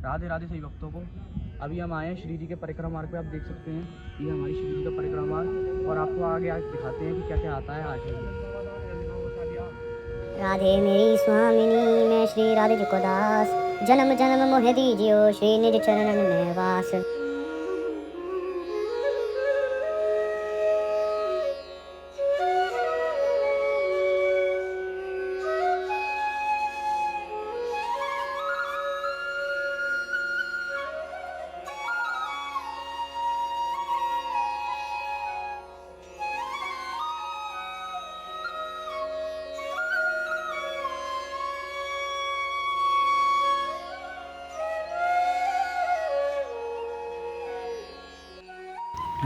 राधे राधे सभी भक्तों को। अभी हम आए हैं श्री जी के परिक्रमा मार्ग पे। आप देख सकते हैं ये हमारी श्री जी का परिक्रमा मार्ग, और आपको आगे आज दिखाते हैं कि क्या क्या आता है आज में। राधे मेरी स्वामिनी, मैं श्री राधे जी को दास, जन्म जन्म मोह दीजियो श्री निज चरणन में वास।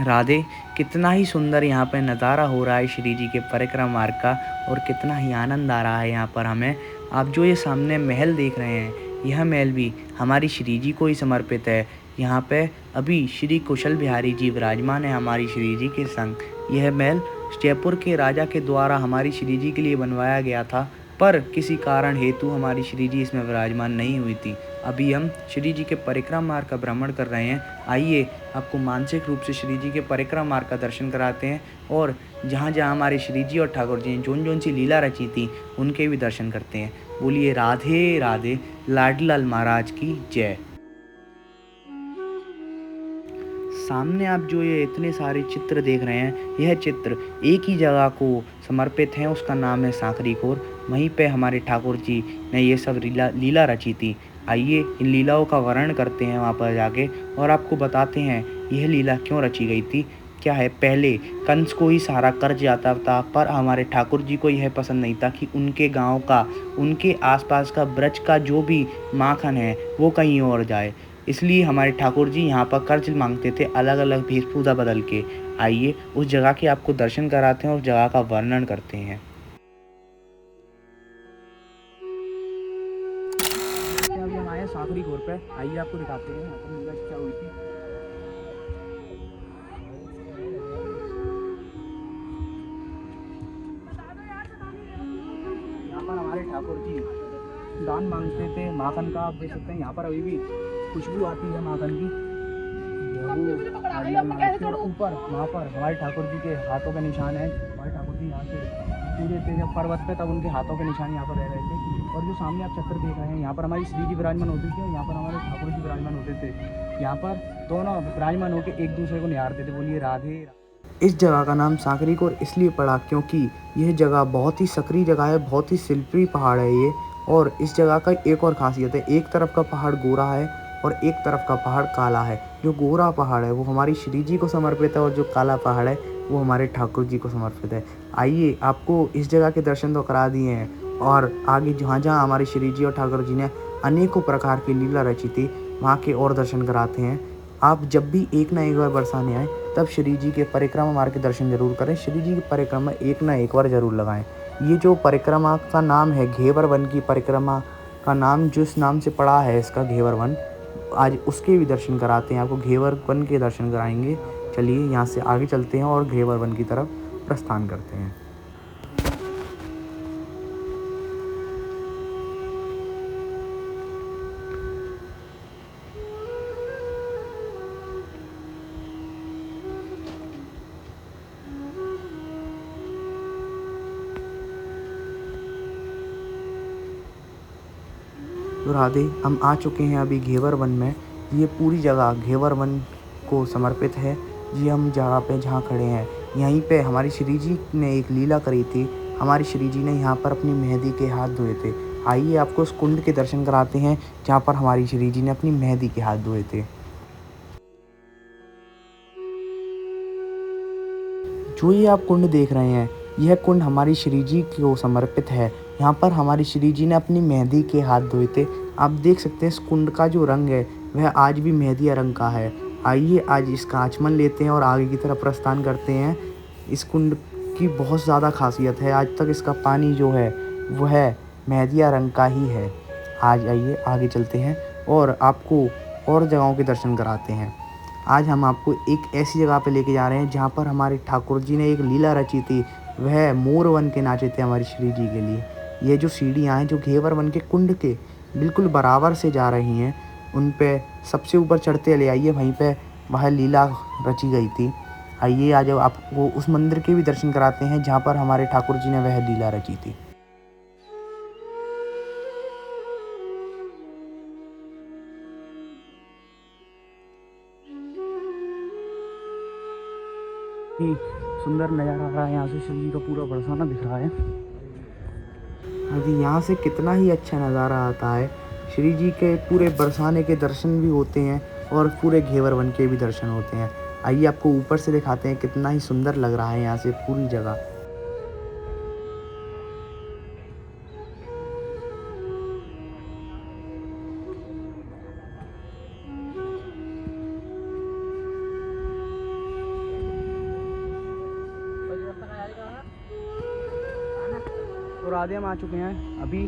राधे, कितना ही सुंदर यहाँ पे नज़ारा हो रहा है श्री जी के परिक्रमा मार्ग का, और कितना ही आनंद आ रहा है यहाँ पर हमें। आप जो ये सामने महल देख रहे हैं, यह महल भी हमारी श्री जी को ही समर्पित है। यहाँ पे अभी श्री कुशल बिहारी जी विराजमान है हमारी श्री जी के संग। यह महल जयपुर के राजा के द्वारा हमारी श्री जी के लिए बनवाया गया था, पर किसी कारण हेतु हमारी श्री जी इसमें विराजमान नहीं हुई थी। अभी हम श्री जी के परिक्रमा मार्ग का भ्रमण कर रहे हैं। आइए आपको मानसिक रूप से श्री जी के परिक्रमा मार्ग का दर्शन कराते हैं, और जहाँ जहाँ हमारे श्री जी और ठाकुर जी ने जोन जोन सी लीला रची थी उनके भी दर्शन करते हैं। बोलिए राधे राधे, लाडलाल महाराज की जय। सामने आप जो ये इतने सारे चित्र देख रहे हैं, यह चित्र एक ही जगह को समर्पित हैं, उसका नाम है सांकरीकोर। वहीं पे हमारे ठाकुर जी ने ये सब लीला रची थी। आइए इन लीलाओं का वर्णन करते हैं वहाँ पर जाके, और आपको बताते हैं यह लीला क्यों रची गई थी। क्या है, पहले कंस को ही सारा कर्ज आता था, पर हमारे ठाकुर जी को यह पसंद नहीं था कि उनके गांव का, उनके आसपास का ब्रज का जो भी माखन है वो कहीं और जाए। इसलिए हमारे ठाकुर जी यहाँ पर कर्ज मांगते थे, अलग अलग वेशभूषा बदल के। आइए उस जगह के आपको दर्शन कराते हैं और उस जगह का वर्णन करते हैं। अभी हम आए हैं सांकरीकोर पे। आइए आपको दिखाते हैं यहाँ पर लीला क्या हुई थी। यहाँ पर हमारे ठाकुर जी दान मांगते थे माखन का। आप देख सकते हैं यहाँ पर अभी भी खुशबू आती है माखन की। और ऊपर वहाँ पर हमारे ठाकुर जी के हाथों के निशान है। हमारे ठाकुर जी यहाँ से पूरे थे जब पर्वत पे, तब उनके हाथों के निशान यहाँ पर रह रहे थे। और जो सामने आप चक्कर देख रहे हैं, यहाँ पर हमारी श्री जी विराजमान होती थी और यहाँ पर हमारे ठाकुर जी विराजमान होते थे। यहाँ पर दोनों विराजमान होकर एक दूसरे को निहारते थे। बोलिए राधे। इस जगह का नाम सांकरीकोर इसलिए पड़ा क्योंकि यह जगह बहुत ही सक्रिय जगह है, बहुत ही शिल्पी पहाड़ है ये। और इस जगह का एक और खासियत है, एक तरफ का पहाड़ गोरा है और एक तरफ का पहाड़ काला है। जो गोरा पहाड़ है वो हमारी श्री जी को समर्पित है, और जो काला पहाड़ है वो हमारे ठाकुर जी को समर्पित है। आइए आपको इस जगह के दर्शन तो करा दिए हैं, और आगे जहाँ जहाँ हमारी श्री जी और ठाकुर जी ने अनेकों प्रकार की लीला रची थी वहाँ के और दर्शन कराते हैं। आप जब भी एक ना एक बार बरसाने आए, तब श्री जी के परिक्रमा मार्ग के दर्शन जरूर करें। श्री जी की परिक्रमा एक ना एक बार जरूर लगाएं। ये जो परिक्रमा का नाम है, घेवर वन की परिक्रमा का नाम जिस नाम से पड़ा है इसका, घेवर वन, आज उसके भी दर्शन कराते हैं। आपको घेवर वन के दर्शन कराएंगे। चलिए यहाँ से आगे चलते हैं और घेवर वन की तरफ प्रस्थान करते हैं। तो राधे, हम आ चुके हैं अभी घेवर वन में। ये पूरी जगह घेवर वन को समर्पित है। जी हम जगह पे जहाँ खड़े हैं, यहीं पे हमारी श्री जी ने एक लीला करी थी। हमारी श्री जी ने यहाँ पर अपनी मेहंदी के हाथ धोए थे। आइए आपको उस कुंड के दर्शन कराते हैं जहाँ पर हमारी श्री जी ने अपनी मेहंदी के हाथ धोए थे। जो ये आप कुंड देख रहे हैं, यह कुंड हमारी श्री जी को समर्पित है। यहाँ पर हमारी श्री जी ने अपनी मेहंदी के हाथ धोए थे। आप देख सकते हैं इस कुंड का जो रंग है वह आज भी मेहंदिया रंग का है। आइए आज इसका आचमन लेते हैं और आगे की तरफ प्रस्थान करते हैं। इस कुंड की बहुत ज़्यादा खासियत है। आज तक इसका पानी जो है वह मेहंदिया रंग का ही है। आज आइए आगे चलते हैं और आपको और जगहों के दर्शन कराते हैं। आज हम आपको एक ऐसी जगह पे लेके जा रहे हैं जहाँ पर हमारे ठाकुर जी ने एक लीला रची थी। वह मोर बन के नाचे थे हमारी श्री जी के लिए। ये जो सीढ़ियाँ हैं जो घेवर वन के कुंड के बिल्कुल बराबर से जा रही हैं, उन पे सबसे ऊपर चढ़ते ले आइए, वहीं पे वह लीला रची गई थी। आइए आज आपको उस मंदिर के भी दर्शन कराते हैं जहाँ पर हमारे ठाकुर जी ने वह लीला रची थी। सुंदर नज़ारा आ रहा है, यहाँ से शिव जी का पूरा बरसाना दिख रहा है। हाँ जी, यहाँ से कितना ही अच्छा नज़ारा आता है। श्री जी के पूरे बरसाने के दर्शन भी होते हैं और पूरे घेवर वन के भी दर्शन होते हैं। आइए आपको ऊपर से दिखाते हैं कितना ही सुंदर लग रहा है यहाँ से पूरी जगह। तो राधे हम आ चुके हैं अभी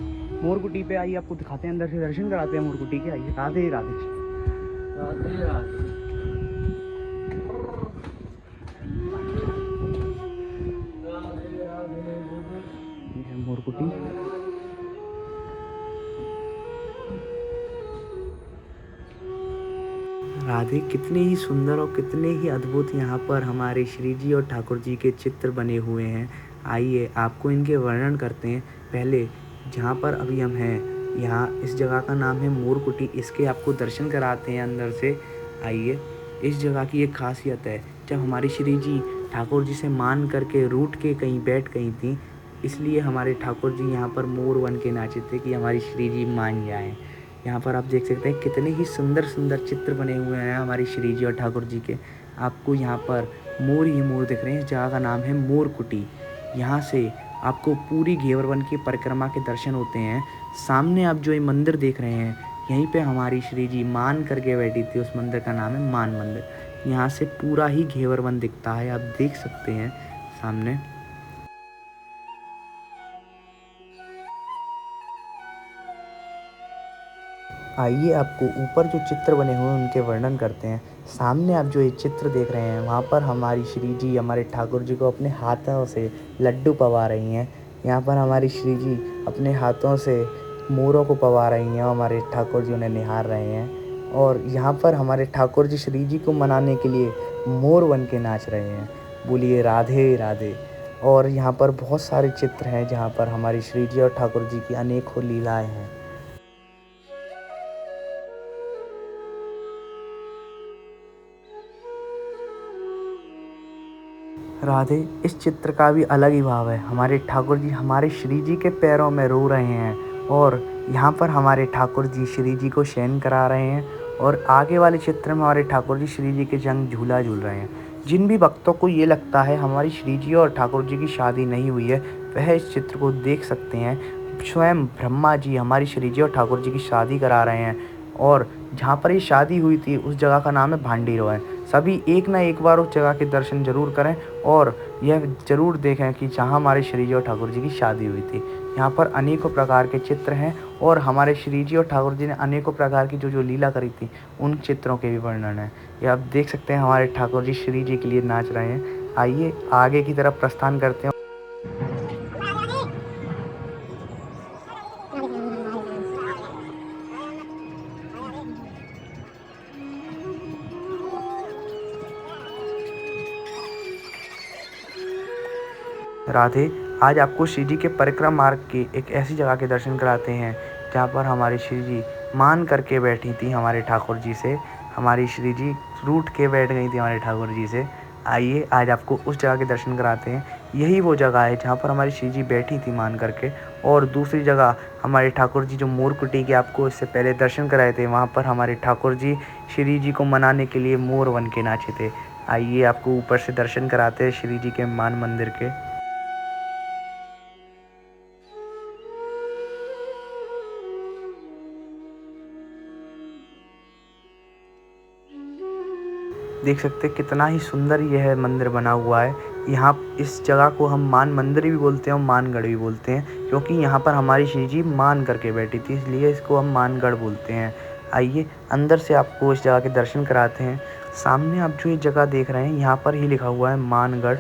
मोरकुटी पे। आइए आपको दिखाते हैं, अंदर से दर्शन कराते हैं मोरकुटी के। आइए राधे राधे राधे राधे। ये है मोरकुटी। राधे, कितने ही सुंदर और कितने ही अद्भुत यहाँ पर हमारे श्री जी और ठाकुर जी के चित्र बने हुए हैं। आइए आपको इनके वर्णन करते हैं। पहले जहाँ पर अभी हम हैं, यहाँ इस जगह का नाम है मोरकुटी। इसके आपको दर्शन कराते हैं अंदर से। आइए, इस जगह की एक खासियत है, जब हमारी श्री जी ठाकुर जी से मान करके रूठ के कहीं बैठ गई थी, इसलिए हमारे ठाकुर जी यहाँ पर मोर बन के नाचे थे कि हमारी श्री जी मान जाएँ। यहाँ पर आप देख सकते हैं कितने ही सुंदर सुंदर चित्र बने हुए हैं हमारी श्री जी और ठाकुर जी के। आपको यहाँ पर मोर ही मोर दिख रहे हैं। इस जगह का नाम है मोरकुटी। यहाँ से आपको पूरी घेवर वन की परिक्रमा के दर्शन होते हैं। सामने आप जो ये मंदिर देख रहे हैं, यहीं पे हमारी श्री जी मान करके बैठी थी। उस मंदिर का नाम है मान मंदिर। यहाँ से पूरा ही घेवर वन दिखता है, आप देख सकते हैं सामने। आइए आपको ऊपर जो चित्र बने हुए हैं उनके वर्णन करते हैं। सामने आप जो ये चित्र देख रहे हैं, वहाँ पर हमारी श्री जी हमारे ठाकुर जी को अपने हाथों से लड्डू पवा रही हैं। यहाँ पर हमारी श्री जी अपने हाथों से मोरों को पवा रही हैं और हमारे ठाकुर जी उन्हें निहार रहे हैं। और यहाँ पर हमारे ठाकुर जी श्री जी को मनाने के लिए मोर बन के नाच रहे हैं। बोलिए राधे राधे। और यहाँ पर बहुत सारे चित्र हैं जहाँ पर हमारी श्री जी और ठाकुर जी की अनेकों लीलाएँ हैं। राधे, इस चित्र का भी अलग ही भाव है। हमारे ठाकुर जी हमारे श्री जी के पैरों में रो रहे हैं और यहाँ पर हमारे ठाकुर जी श्री जी को शयन करा रहे हैं। और आगे वाले चित्र में हमारे ठाकुर जी श्री जी के जंग झूला झूल रहे हैं। जिन भी भक्तों को ये लगता है हमारी श्री जी और ठाकुर जी की शादी नहीं हुई है, वह इस चित्र को देख सकते हैं। स्वयं ब्रह्मा जी हमारी श्री जी और ठाकुर जी की शादी करा रहे हैं। और जहाँ पर ये शादी हुई थी उस जगह का नाम है भांडीरोय। सभी एक ना एक बार उस जगह के दर्शन जरूर करें और यह जरूर देखें कि जहाँ हमारे श्री जी और ठाकुर जी की शादी हुई थी। यहाँ पर अनेकों प्रकार के चित्र हैं और हमारे श्री जी और ठाकुर जी ने अनेकों प्रकार की जो लीला करी थी उन चित्रों के भी वर्णन है। ये आप देख सकते हैं हमारे ठाकुर जी श्री जी के लिए नाच रहे हैं। आइए आगे की तरफ प्रस्थान करते हैं। राधे, आज आपको श्री जी के परिक्रमा मार्ग की एक ऐसी जगह के दर्शन कराते हैं जहाँ पर हमारी श्री जी मान करके बैठी थी हमारे ठाकुर जी से। हमारी श्री जी रूठ के बैठ गई थी हमारे ठाकुर जी से। आइए आज आपको उस जगह के दर्शन कराते हैं। यही वो जगह है जहाँ पर हमारी श्री जी बैठी थी मान करके। और दूसरी जगह हमारे ठाकुर जी जो मोरकुटी के आपको इससे पहले दर्शन कराए थे, वहाँ पर हमारे ठाकुर जी श्री जी को मनाने के लिए मोर बन के नाचे थे। आइए आपको ऊपर से दर्शन कराते हैं श्री जी के मान मंदिर के। देख सकते हैं कितना ही सुंदर यह मंदिर बना हुआ है। यहाँ इस जगह को हम मान मंदिर भी बोलते हैं और मानगढ़ भी बोलते हैं, क्योंकि यहाँ पर हमारी श्री जी मान करके बैठी थी, इसलिए इसको हम मानगढ़ बोलते हैं। आइए अंदर से आपको इस जगह के दर्शन कराते हैं। सामने आप जो ये जगह देख रहे हैं, यहाँ पर ही लिखा हुआ है मानगढ़।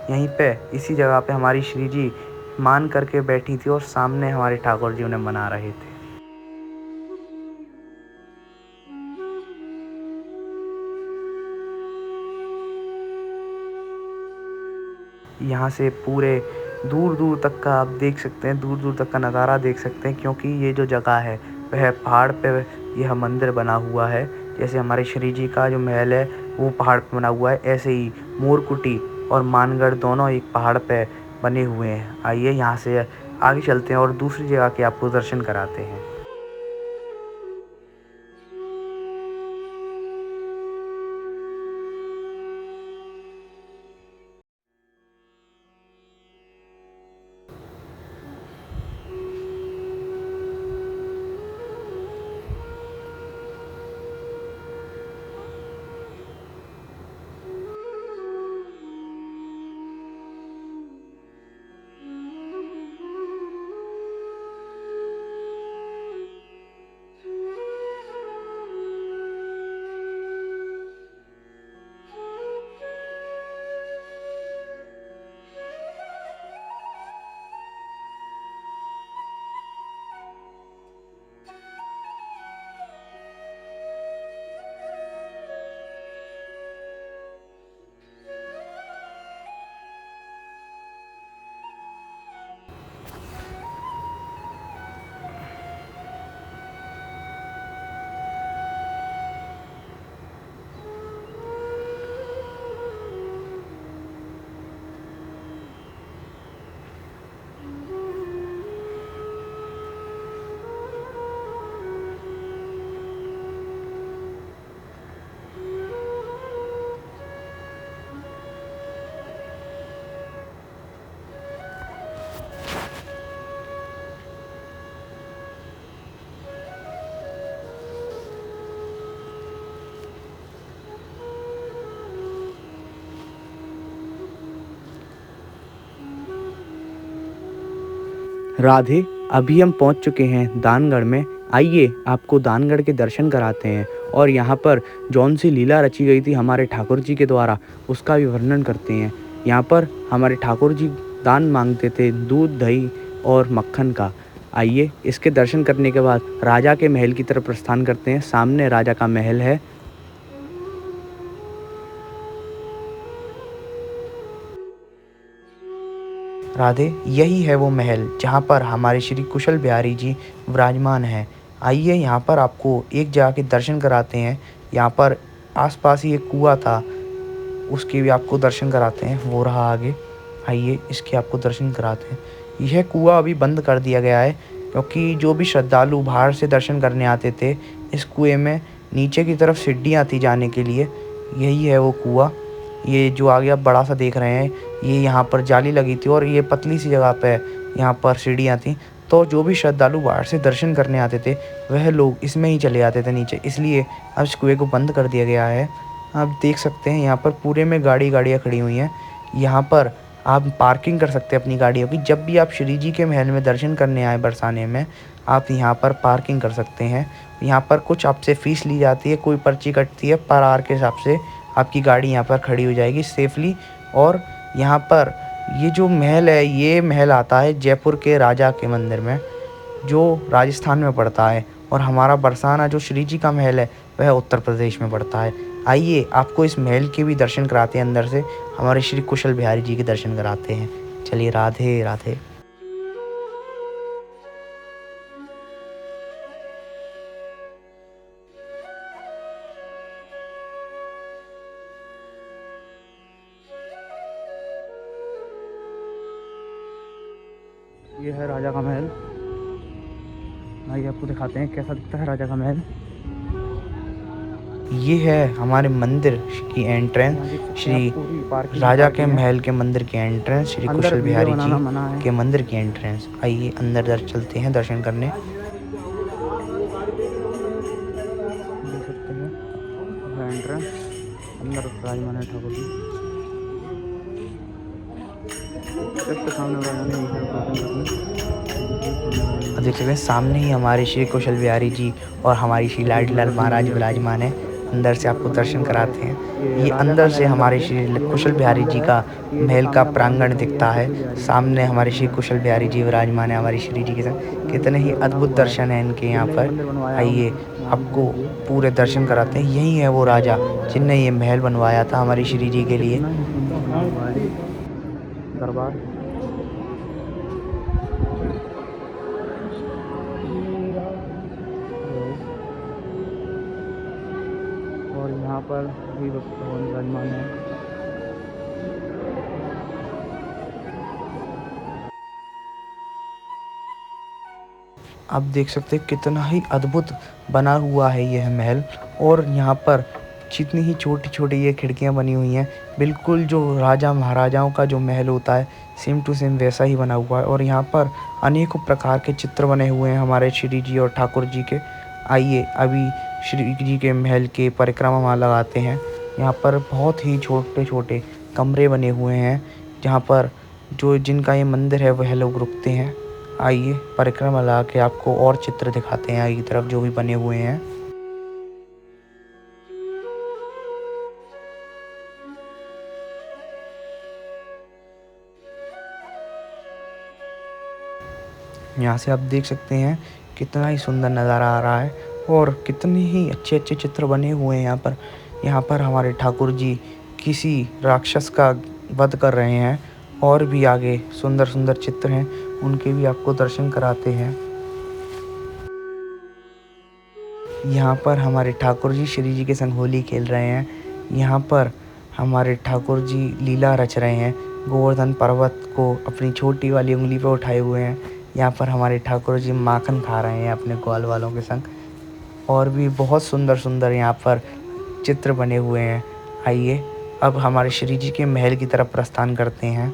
यहीं पे इसी जगह पे हमारी श्री जी मान करके बैठी थी और सामने हमारे ठाकुर जी उन्हें मना रहे थे। यहाँ से पूरे दूर दूर तक का आप देख सकते हैं, दूर दूर तक का नज़ारा देख सकते हैं, क्योंकि ये जो जगह है वह पहाड़ पे यह मंदिर बना हुआ है। जैसे हमारे श्री जी का जो महल है वो पहाड़ पे बना हुआ है, ऐसे ही मोरकुटी और मानगढ़ दोनों एक पहाड़ पे बने हुए हैं। आइए यहाँ से आगे चलते हैं और दूसरी जगह के आपको दर्शन कराते हैं। राधे, अभी हम पहुंच चुके हैं दानगढ़ में। आइए आपको दानगढ़ के दर्शन कराते हैं और यहाँ पर जौन सी लीला रची गई थी हमारे ठाकुर जी के द्वारा उसका भी वर्णन करते हैं। यहाँ पर हमारे ठाकुर जी दान मांगते थे दूध, दही और मक्खन का। आइए इसके दर्शन करने के बाद राजा के महल की तरफ प्रस्थान करते हैं। सामने राजा का महल है। राधे, यही है वो महल जहाँ पर हमारे श्री कुशल बिहारी जी विराजमान हैं। आइए यहाँ पर आपको एक जगह के दर्शन कराते हैं। यहाँ पर आसपास ही एक कुआं था, उसके भी आपको दर्शन कराते हैं। वो रहा आगे, आइए इसके आपको दर्शन कराते हैं। यह कुआं अभी बंद कर दिया गया है क्योंकि जो भी श्रद्धालु बाहर से दर्शन करने आते थे इस कुएं में नीचे की तरफ सीढ़ियाँ थी जाने के लिए। यही है वो कुआं। ये जो आगे आप बड़ा सा देख रहे हैं ये यहाँ पर जाली लगी थी और ये पतली सी जगह पे यहाँ पर सीढ़ियाँ थी, तो जो भी श्रद्धालु बाहर से दर्शन करने आते थे वह लोग इसमें ही चले आते थे नीचे। इसलिए अब इस कुएं को बंद कर दिया गया है। आप देख सकते हैं यहाँ पर पूरे में गाड़ियाँ खड़ी हुई हैं। यहाँ पर आप पार्किंग कर सकते हैं अपनी गाड़ियों की। जब भी आप श्री जी के महल में दर्शन करने आए बरसाने में, आप यहाँ पर पार्किंग कर सकते हैं। यहाँ पर कुछ आपसे फ़ीस ली जाती है, कोई पर्ची कटती है, पर आवर के हिसाब से आपकी गाड़ी यहाँ पर खड़ी हो जाएगी सेफली। और यहाँ पर ये जो महल है ये महल आता है जयपुर के राजा के मंदिर में, जो राजस्थान में पड़ता है, और हमारा बरसाना जो श्री जी का महल है वह उत्तर प्रदेश में पड़ता है। आइए आपको इस महल के भी दर्शन कराते हैं, अंदर से हमारे श्री कुशल बिहारी जी के दर्शन कराते हैं। चलिए, राधे राधे। ये है राजा का महल। आइए आपको दिखाते हैं कैसा दिखता है राजा का महल। ये है हमारे मंदिर की एंट्रेंस, श्री राजा के महल के मंदिर की एंट्रेंस, श्री कुशल बिहारी जी के मंदिर की एंट्रेंस। आइए अंदर चलते हैं दर्शन करने। देख सकते हैं एंट्रेंस, अंदर विराजमान है ठाकुर जी। देख सकते हैं सामने ही हमारे श्री कुशल बिहारी जी और हमारी श्री लाडलाल महाराज विराजमान है। अंदर से आपको दर्शन कराते हैं। ये अंदर से हमारे श्री कुशल बिहारी जी का महल का प्रांगण दिखता है। सामने हमारे श्री कुशल बिहारी जी विराजमान है हमारी श्री जी के साथ। कितने ही अद्भुत दर्शन हैं इनके यहाँ पर। आइए आपको पूरे दर्शन कराते हैं। यही है वो राजा जिनने ये महल बनवाया था हमारी श्री जी के लिए। दरबार। और यहाँ पर भी भगवान विराजमान है। आप देख सकते हैं कितना ही अद्भुत बना हुआ है यह महल। और यहाँ पर जितनी ही छोटी छोटी ये खिड़कियाँ बनी हुई हैं, बिल्कुल जो राजा महाराजाओं का जो महल होता है सेम टू सेम वैसा ही बना हुआ है। और यहाँ पर अनेकों प्रकार के चित्र बने हुए हैं हमारे श्री जी और ठाकुर जी के। आइए अभी श्री जी के महल के परिक्रमा लगाते हैं। यहाँ पर बहुत ही छोटे छोटे कमरे बने हुए हैं जहाँ पर जो जिनका ये मंदिर है वह लोग रुकते हैं। आइए परिक्रमा लगा के आपको और चित्र दिखाते हैं आगे की तरफ जो भी बने हुए हैं। यहाँ से आप देख सकते हैं कितना ही सुंदर नज़ारा आ रहा है और कितने ही अच्छे अच्छे चित्र बने हुए हैं यहाँ पर। यहाँ पर हमारे ठाकुर जी किसी राक्षस का वध कर रहे हैं और भी आगे सुंदर सुंदर चित्र हैं, उनके भी आपको दर्शन कराते हैं। यहाँ पर हमारे ठाकुर जी श्री जी के संग होली खेल रहे हैं। यहाँ पर हमारे ठाकुर जी लीला रच रहे हैं, गोवर्धन पर्वत को अपनी छोटी वाली उंगली पर उठाए हुए हैं। यहाँ पर हमारे ठाकुर जी माखन खा रहे हैं अपने ग्वाल वालों के संग। और भी बहुत सुंदर सुंदर यहाँ पर चित्र बने हुए हैं। आइए अब हमारे श्री जी के महल की तरफ प्रस्थान करते हैं।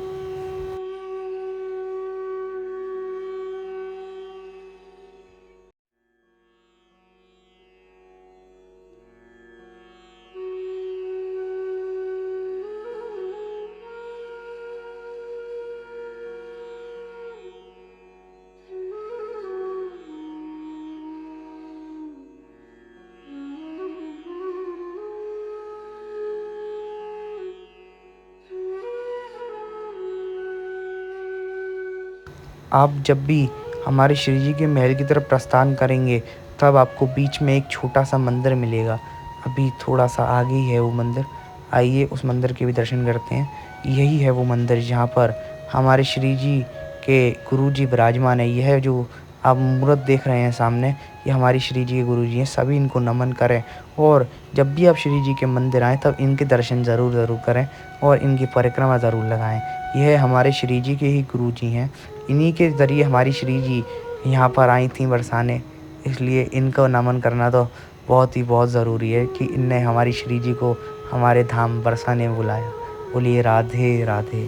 आप जब भी हमारे श्री जी के महल की तरफ प्रस्थान करेंगे तब आपको बीच में एक छोटा सा मंदिर मिलेगा। अभी थोड़ा सा आगे ही है वो मंदिर। आइए उस मंदिर के भी दर्शन करते हैं। यही है वो मंदिर जहाँ पर हमारे श्री जी के गुरु जी विराजमान है। यह जो आप मूर्त देख रहे हैं सामने, ये हमारी श्री जी के गुरु जी हैं। सभी इनको नमन करें और जब भी आप श्री जी के मंदिर आएँ तब इनके दर्शन ज़रूर करें और इनकी परिक्रमा ज़रूर लगाएं। यह हमारे श्री जी के ही गुरु जी हैं। इन्हीं के ज़रिए हमारी श्री जी यहाँ पर आई थी बरसाने, इसलिए इनको नमन करना तो बहुत ज़रूरी है कि इनने हमारी श्री जी को हमारे धाम बरसाने में बुलाया। बोलिए राधे राधे।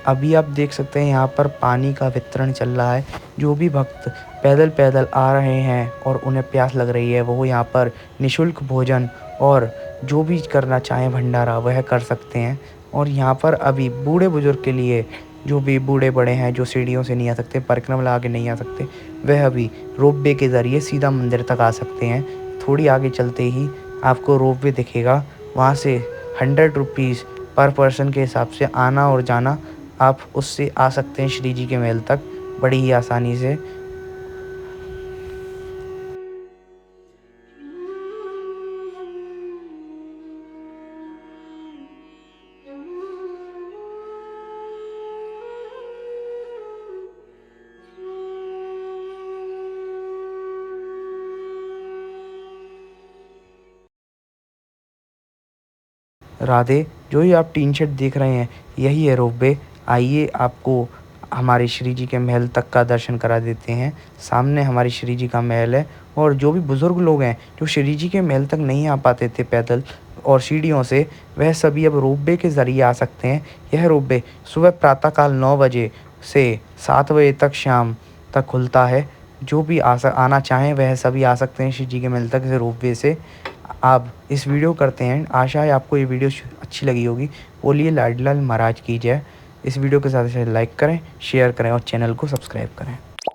अभी आप देख सकते हैं यहाँ पर पानी का वितरण चल रहा है। जो भी भक्त पैदल पैदल आ रहे हैं और उन्हें प्यास लग रही है वो यहाँ पर निःशुल्क भोजन और जो भी करना चाहें भंडारा वह कर सकते हैं। और यहाँ पर अभी बूढ़े बुजुर्ग के लिए, जो भी बूढ़े बड़े हैं जो सीढ़ियों से नहीं आ सकते, परिक्रमा लगा के नहीं आ सकते, वह अभी रोपवे के ज़रिए सीधा मंदिर तक आ सकते हैं। थोड़ी आगे चलते ही आपको रोपवे दिखेगा, वहाँ से 100 रुपीज़ पर पर्सन के हिसाब से आना और जाना, आप उससे आ सकते हैं श्री जी के महल तक बड़ी ही आसानी से। राधे। जो ही आप टीन शेड देख रहे हैं यही है रोपवे। आइए आपको हमारे श्री जी के महल तक का दर्शन करा देते हैं। सामने हमारी श्री जी का महल है और जो भी बुज़ुर्ग लोग हैं जो श्री जी के महल तक नहीं आ पाते थे पैदल और सीढ़ियों से, वह सभी अब रोपवे के ज़रिए आ सकते हैं। यह रोपवे सुबह प्रातःकाल 9 बजे से 7 बजे तक शाम तक खुलता है। जो भी आना चाहें वह सभी आ सकते हैं श्री जी के महल तक इस रोपवे से। आप इस वीडियो करते हैं, आशा है आपको ये वीडियो अच्छी लगी होगी। बोलिए लाडलाल महाराज की जय। इस वीडियो के साथ लाइक करें, शेयर करें और चैनल को सब्सक्राइब करें।